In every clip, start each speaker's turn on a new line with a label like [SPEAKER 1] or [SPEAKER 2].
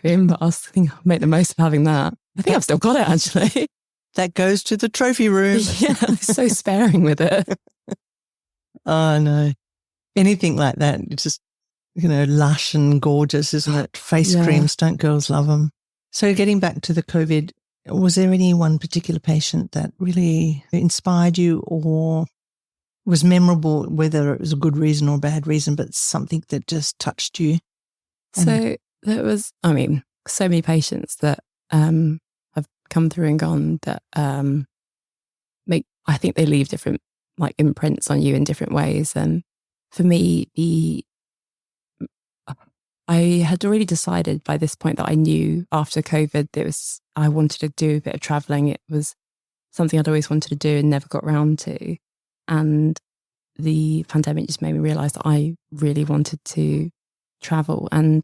[SPEAKER 1] cream, but I was thinking I'll make the most of having that. I think I've still got it, actually.
[SPEAKER 2] That goes to the trophy room.
[SPEAKER 1] Yeah, I'm so sparing with it.
[SPEAKER 2] Oh, no. Anything like that, it's just, lush and gorgeous, isn't it? Face creams, don't girls love them? So getting back to the COVID, was there any one particular patient that really inspired you or was memorable, whether it was a good reason or a bad reason, but something that just touched you?
[SPEAKER 1] So there was, so many patients that have come through and gone that I think they leave different imprints on you in different ways. And for me, I had already decided by this point that I knew after COVID I wanted to do a bit of traveling. It was something I'd always wanted to do and never got around to. And the pandemic just made me realize that I really wanted to travel. And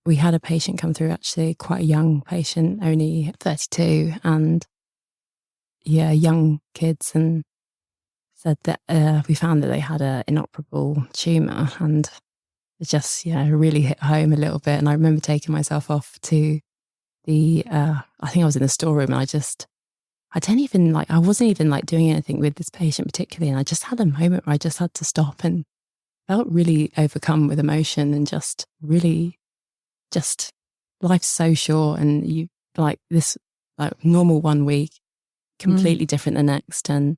[SPEAKER 1] we had a patient come through, actually quite a young patient, only 32, and young kids, and said that we found that they had an inoperable tumour, and it just really hit home a little bit. And I remember taking myself off to the I think I was in the storeroom, and I wasn't even doing anything with this patient particularly, and I just had a moment where I just had to stop and felt really overcome with emotion, and just really life's so short, and you this normal 1 week, completely different the next. And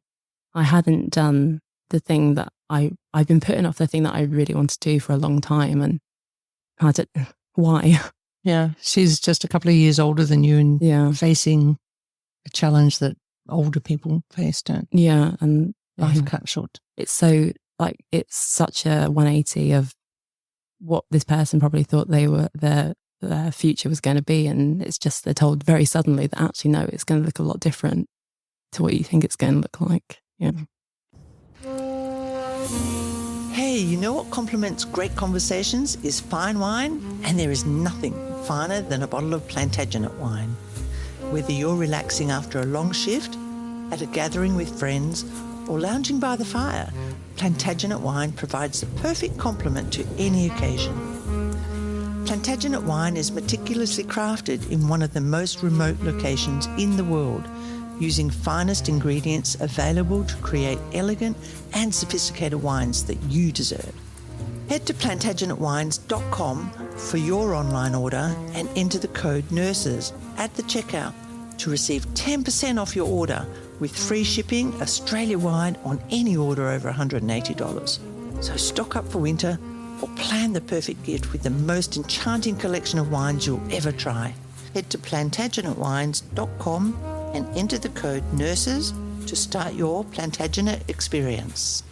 [SPEAKER 1] I hadn't done the thing that I've been putting off, the thing that I really want to do for a long time. And I don't, why?
[SPEAKER 2] Yeah, she's just a couple of years older than you and facing a challenge that older people face, don't.
[SPEAKER 1] Yeah, and
[SPEAKER 2] life cut short.
[SPEAKER 1] It's so it's such a 180 of what this person probably thought their future was going to be, and it's just they're told very suddenly that actually no, it's going to look a lot different to what you think it's going to look like. Yeah.
[SPEAKER 2] Hey, you know what complements great conversations is fine wine, and there is nothing finer than a bottle of Plantagenet wine. Whether you're relaxing after a long shift, at a gathering with friends, or lounging by the fire, Plantagenet wine provides the perfect complement to any occasion. Plantagenet wine is meticulously crafted in one of the most remote locations in the world, using finest ingredients available to create elegant and sophisticated wines that you deserve. Head to plantagenetwines.com for your online order and enter the code NURSES at the checkout to receive 10% off your order with free shipping Australia-wide on any order over $180. So stock up for winter or plan the perfect gift with the most enchanting collection of wines you'll ever try. Head to plantagenetwines.com and enter the code NURSES to start your Plantagenet experience.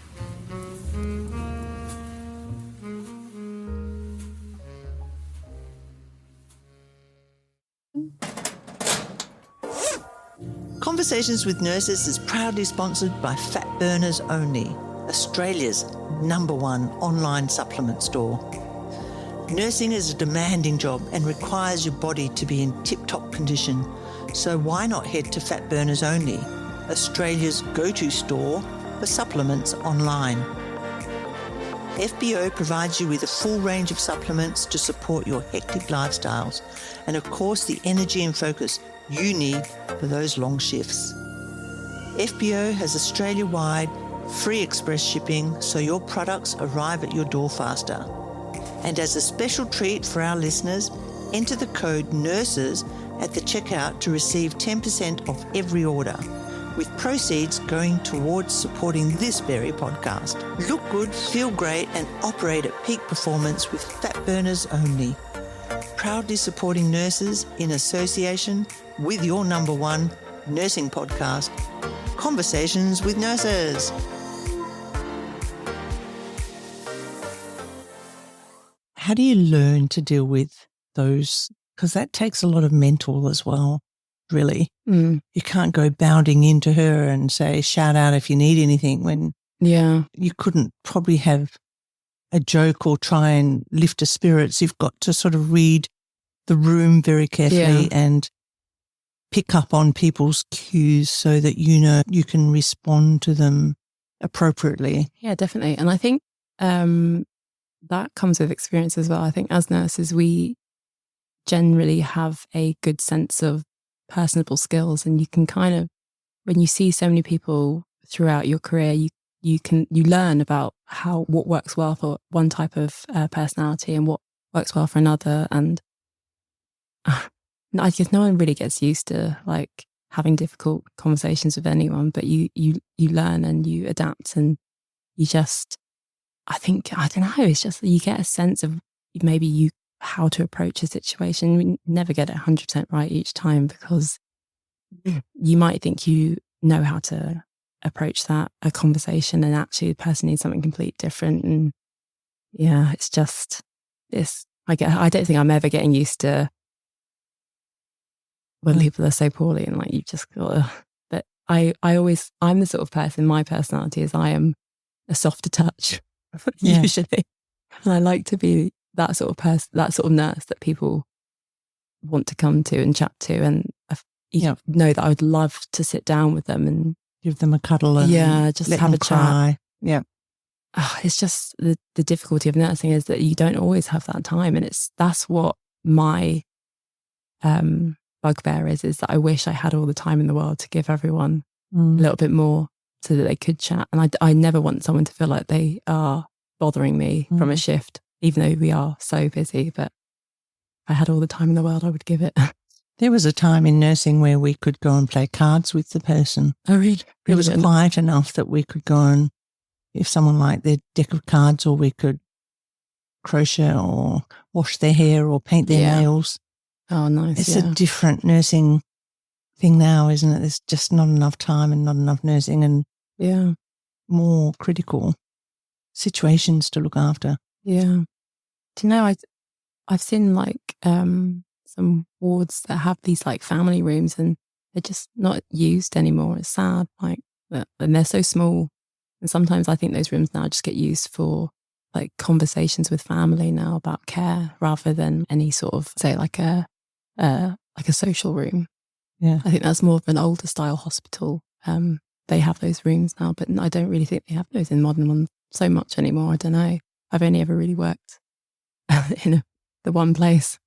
[SPEAKER 2] Conversations with Nurses is proudly sponsored by Fat Burners Only, Australia's #1 online supplement store. Nursing is a demanding job and requires your body to be in tip-top condition, so why not head to Fat Burners Only, Australia's go-to store for supplements online. FBO provides you with a full range of supplements to support your hectic lifestyles and, of course, the energy and focus you need for those long shifts. FBO has Australia-wide free express shipping, so your products arrive at your door faster. And as a special treat for our listeners, enter the code NURSES at the checkout to receive 10% off every order, with proceeds going towards supporting this very podcast. Look good, feel great, and operate at peak performance with Fat Burners Only. Proudly supporting nurses in association with your #1 nursing podcast, Conversations with Nurses. How do you learn to deal with those? Because that takes a lot of mental as well, really. You can't go bounding into her and say, shout out if you need anything, when you couldn't probably have a joke or try and lift her spirits. You've got to sort of read the room very carefully and pick up on people's cues so that you know you can respond to them appropriately.
[SPEAKER 1] Yeah, definitely. And I think that comes with experience as well. I think as nurses, we generally have a good sense of personable skills, and you can kind of, when you see so many people throughout your career, you learn about what works well for one type of personality and what works well for another. And I guess no one really gets used to like having difficult conversations with anyone, but you learn and you adapt, and you just, I don't know, it's just you get a sense of maybe how to approach a situation. We never get it 100% right each time, because you might think you know how to approach a conversation, and actually the person needs something completely different. And yeah, it's just this, I don't think I'm ever getting used to when people are so poorly, and like you just got. But I'm the sort of person, my personality is I am a softer touch usually, and I like to be that sort of person, that sort of nurse that people want to come to and chat to, and know that I would love to sit down with them and
[SPEAKER 2] give them a cuddle and
[SPEAKER 1] just
[SPEAKER 2] let
[SPEAKER 1] have
[SPEAKER 2] them
[SPEAKER 1] a
[SPEAKER 2] cry.
[SPEAKER 1] chat.
[SPEAKER 2] Yeah.
[SPEAKER 1] It's just the difficulty of nursing is that you don't always have that time, and that's what my bugbear is that I wish I had all the time in the world to give everyone a little bit more so that they could chat. And I never want someone to feel like they are bothering me from a shift, even though we are so busy. But if I had all the time in the world, I would give it.
[SPEAKER 2] There was a time in nursing where we could go and play cards with the person.
[SPEAKER 1] Oh, really?
[SPEAKER 2] It was quiet enough that we could go and, if someone liked their deck of cards, or we could crochet or wash their hair or paint their nails.
[SPEAKER 1] Oh, nice.
[SPEAKER 2] It's a different nursing thing now, isn't it? There's just not enough time and not enough nursing, and more critical situations to look after.
[SPEAKER 1] Yeah. Do you know, I've seen like some wards that have these like family rooms, and they're just not used anymore. It's sad, like, and they're so small. And sometimes I think those rooms now just get used for like conversations with family now about care, rather than any sort of, say, like a social room.
[SPEAKER 2] Yeah.
[SPEAKER 1] I think that's more of an older style hospital. They have those rooms now, but I don't really think they have those in modern ones so much anymore. I don't know. I've only ever really worked in the one place.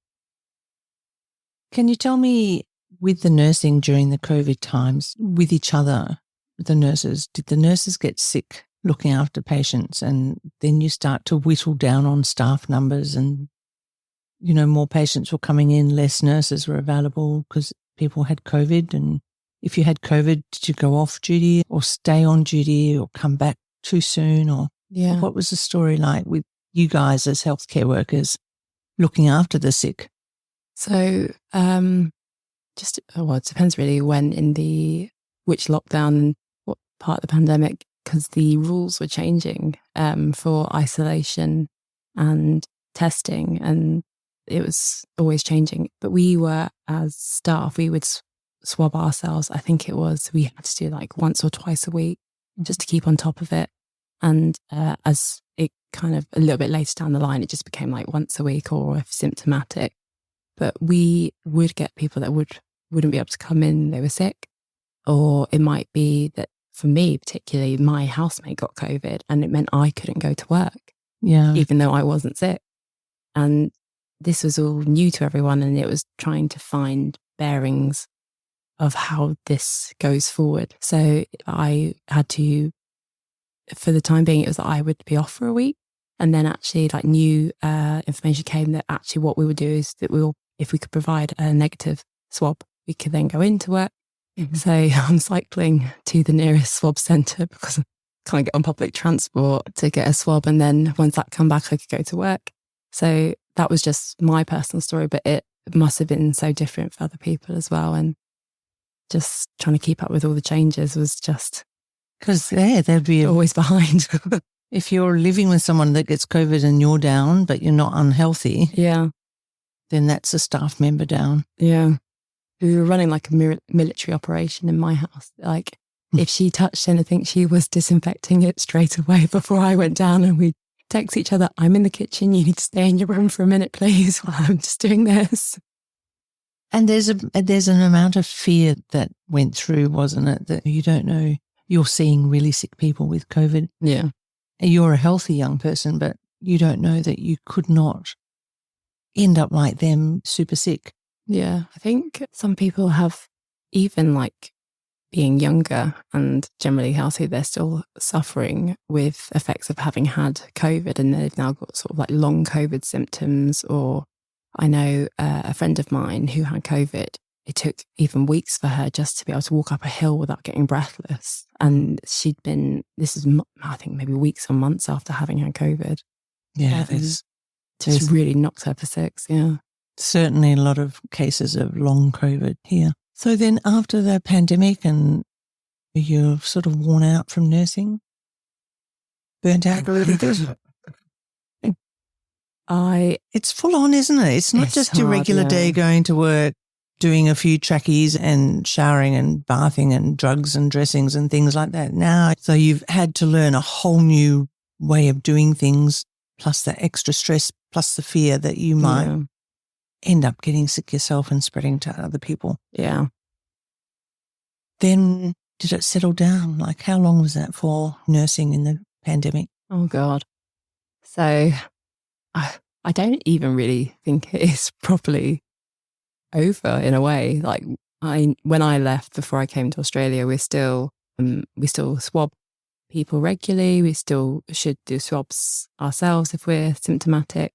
[SPEAKER 2] Can you tell me, with the nursing during the COVID times, with each other, the nurses, did the nurses get sick looking after patients, and then you start to whittle down on staff numbers, and, more patients were coming in, less nurses were available because people had COVID? And if you had COVID, did you go off duty or stay on duty or come back too soon? Or what was the story like with you guys as healthcare workers looking after the sick?
[SPEAKER 1] So it depends really which lockdown and what part of the pandemic, because the rules were changing for isolation and testing, and it was always changing. But we were, as staff, we would swab ourselves. I think we had to do like once or twice a week just to keep on top of it. And as it kind of a little bit later down the line, it just became like once a week or if symptomatic. But we would get people that wouldn't be able to come in, they were sick. Or it might be that, for me particularly, my housemate got COVID and it meant I couldn't go to work, even though I wasn't sick. And this was all new to everyone, and it was trying to find bearings of how this goes forward. So I had to, for the time being, it was that I would be off for a week. And then actually like new information came that actually what we would do is that if we could provide a negative swab, we could then go into work. Mm-hmm. So I'm cycling to the nearest swab centre because I can't get on public transport to get a swab. And then once that come back, I could go to work. So that was just my personal story, but it must have been so different for other people as well. And just trying to keep up with all the changes was just...
[SPEAKER 2] Because they'd be
[SPEAKER 1] always behind.
[SPEAKER 2] If you're living with someone that gets COVID and you're down, but you're not unhealthy, then that's a staff member down.
[SPEAKER 1] Yeah. We were running like a military operation in my house. Like if she touched anything, she was disinfecting it straight away before I went down, and we'd text each other, I'm in the kitchen, you need to stay in your room for a minute, please, while I'm just doing this.
[SPEAKER 2] And there's an amount of fear that went through, wasn't it? That you don't know. You're seeing really sick people with COVID.
[SPEAKER 1] Yeah.
[SPEAKER 2] You're a healthy young person, but you don't know that you could not end up like them, super sick.
[SPEAKER 1] Yeah, I think some people have, even like being younger and generally healthy, they're still suffering with effects of having had COVID, and they've now got sort of like long COVID symptoms. Or I know a friend of mine who had COVID. It took even weeks for her just to be able to walk up a hill without getting breathless. And she'd been, this is, I think, maybe weeks or months after having had COVID.
[SPEAKER 2] Yeah,
[SPEAKER 1] just really knocked her for six. Yeah.
[SPEAKER 2] Certainly a lot of cases of long COVID here. So then after the pandemic, and you're sort of worn out from nursing, burnt out a little bit. It's full on, isn't it? It's not just your regular day going to work, doing a few trackies and showering and bathing and drugs and dressings and things like that. Now, so you've had to learn a whole new way of doing things, plus the extra stress, plus the fear that you might end up getting sick yourself and spreading to other people.
[SPEAKER 1] Yeah.
[SPEAKER 2] Then did it settle down? Like, how long was that for, nursing in the pandemic?
[SPEAKER 1] Oh, God. So I don't even really think it is properly over in a way. Like when I left before I came to Australia, we still swab people regularly. We still should do swabs ourselves if we're symptomatic.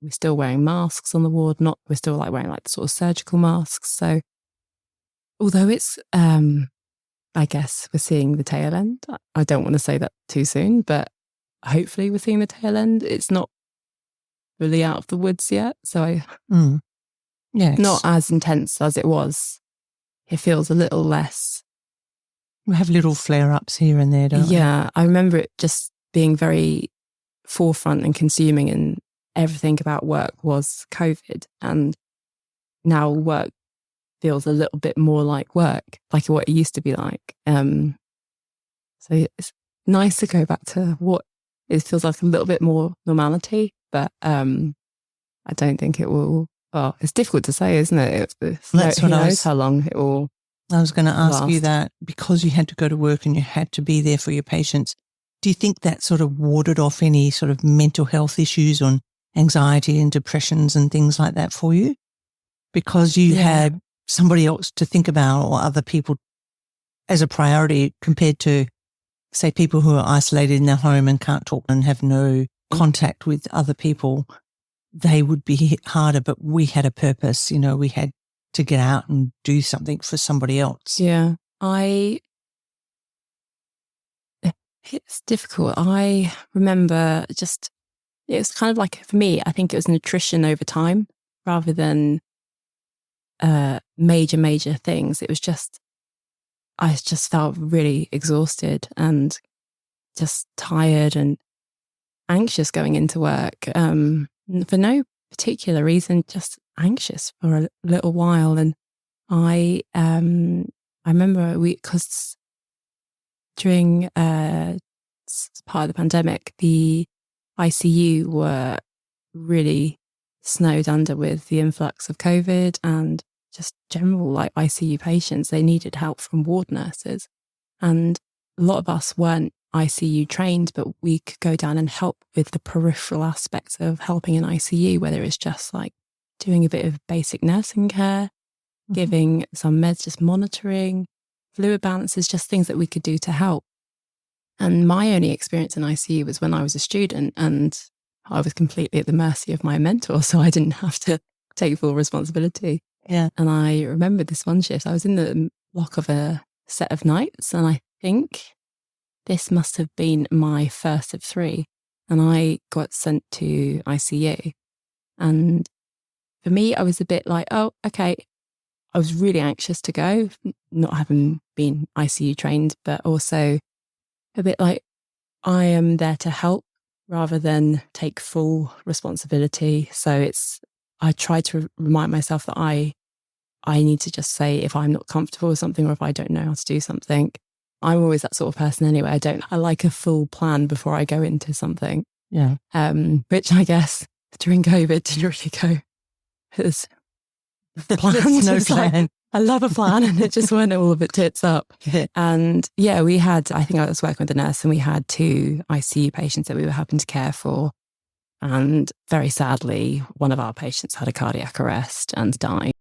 [SPEAKER 1] We're still wearing masks on the ward. We're still like wearing like the sort of surgical masks. So although it's, I guess we're seeing the tail end. I don't want to say that too soon, but hopefully we're seeing the tail end. It's not really out of the woods yet. So not as intense as it was. It feels a little less.
[SPEAKER 2] We have little flare-ups here and there, don't we?
[SPEAKER 1] Yeah, I remember it just being very forefront and consuming, and everything about work was COVID. And now work feels a little bit more like work, like what it used to be like. So it's nice to go back to what it feels like, a little bit more normality. But I don't think it will. Well, it's difficult to say, isn't it? Who knows how long it will.
[SPEAKER 2] I was going to ask you that, because you had to go to work and you had to be there for your patients. Do you think that sort of warded off any sort of mental health issues on anxiety and depressions and things like that for you? Because you had somebody else to think about, or other people as a priority, compared to, say, people who are isolated in their home and can't talk and have no contact with other people. They would be hit harder, but we had a purpose, we had to get out and do something for somebody else.
[SPEAKER 1] Yeah. It's difficult. I remember it was kind of like, for me, I think it was an attrition over time rather than major things. It was just, I just felt really exhausted and just tired and anxious going into work. For no particular reason, just anxious for a little while. And I remember because during part of the pandemic, the ICU were really snowed under with the influx of COVID and just general like ICU patients. They needed help from ward nurses, and a lot of us weren't ICU trained, but we could go down and help with the peripheral aspects of helping in ICU, whether it's just like doing a bit of basic nursing care, giving some meds, just monitoring, fluid balances, just things that we could do to help. And my only experience in ICU was when I was a student, and I was completely at the mercy of my mentor, so I didn't have to take full responsibility.
[SPEAKER 2] Yeah.
[SPEAKER 1] And I remember this one shift, I was in the block of a set of nights, and I think this must have been my first of 3. And I got sent to ICU. And for me, I was a bit like, oh, okay. I was really anxious to go, not having been ICU trained, but also a bit like, I am there to help rather than take full responsibility. So I try to remind myself that I need to just say if I'm not comfortable with something, or if I don't know how to do something. I'm always that sort of person anyway. I like a full plan before I go into something.
[SPEAKER 2] Yeah.
[SPEAKER 1] Which I guess during COVID didn't really go as planned.
[SPEAKER 2] No plan.
[SPEAKER 1] Like, I love a plan, and it just went all of it tits up.
[SPEAKER 2] Yeah.
[SPEAKER 1] And yeah, I think I was working with a nurse, and we had 2 ICU patients that we were having to care for. And very sadly, one of our patients had a cardiac arrest and died.